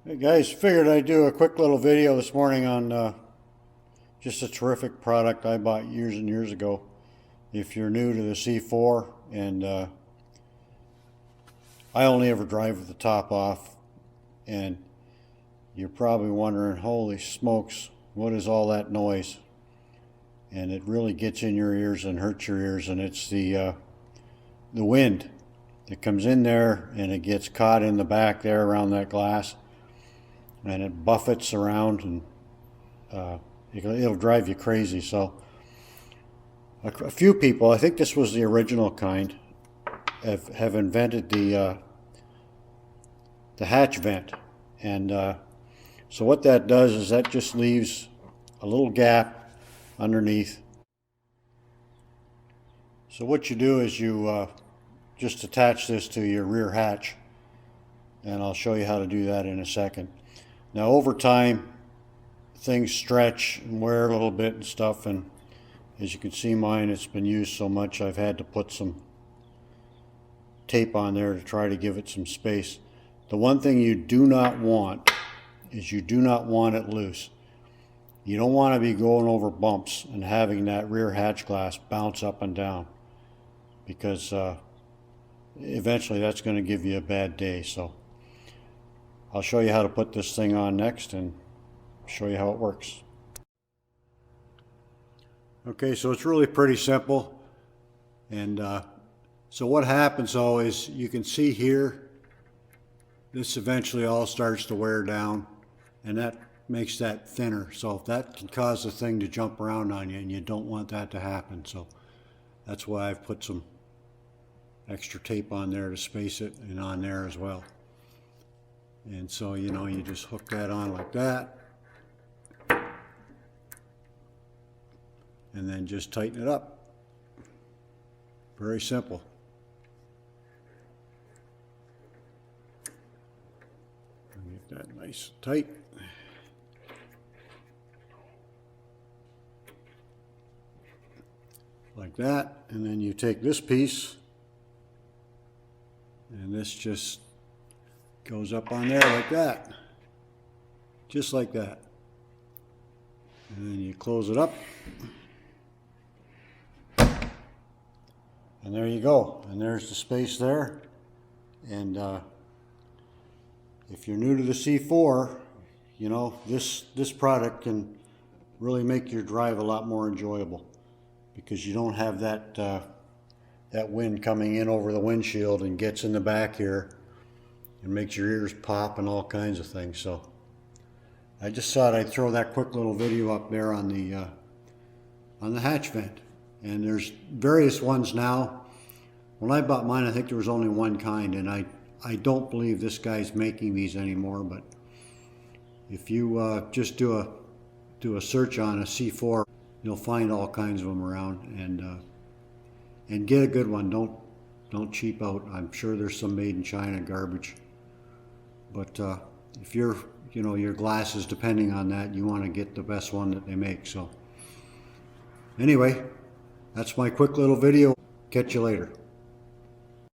Hey guys, figured I'd do a quick little video this morning on just a terrific product I bought years and years ago. If you're new to the C4, and I only ever drive with the top off, and you're probably wondering, holy smokes, what is all that noise? And it really gets in your ears and hurts your ears, and it's the wind that comes in there and it gets caught in the back there around that glass, and it buffets around, and it'll drive you crazy. So a few people, I think this was the original kind, have invented the hatch vent. And so what that does is that just leaves a little gap underneath. So what you do is you just attach this to your rear hatch, and I'll show you how to do that in a second. Now over time things stretch and wear a little bit and stuff, and as you can see, mine, it's been used so much I've had to put some tape on there to try to give it some space. The one thing you do not want is you do not want it loose. You don't want to be going over bumps and having that rear hatch glass bounce up and down, because eventually that's going to give you a bad day. So I'll show you how to put this thing on next and show you how it works. Okay, so it's really pretty simple. And so what happens though is you can see here, this eventually all starts to wear down, and that makes that thinner. So that can cause the thing to jump around on you, and you don't want that to happen. So that's why I've put some extra tape on there to space it, and on there as well. And so, you know, you just hook that on like that, and then just tighten it up. Very simple. Get that nice and tight. Like that. And then you take this piece, and this just goes up on there like that. Just like that. And then you close it up. And there you go. And there's the space there. And if you're new to the C4, you know, this product can really make your drive a lot more enjoyable, because you don't have that that wind coming in over the windshield and gets in the back here and makes your ears pop and all kinds of things. So I just thought I'd throw that quick little video up there on the hatch vent. And there's various ones now. When I bought mine, I think there was only one kind, and I don't believe this guy's making these anymore. But if you just do a search on a C4, you'll find all kinds of them around, and get a good one. Don't cheap out. I'm sure there's some made in China garbage, but if your glass is depending on that, you want to get the best one that they make. So anyway, that's my quick little video. Catch you later.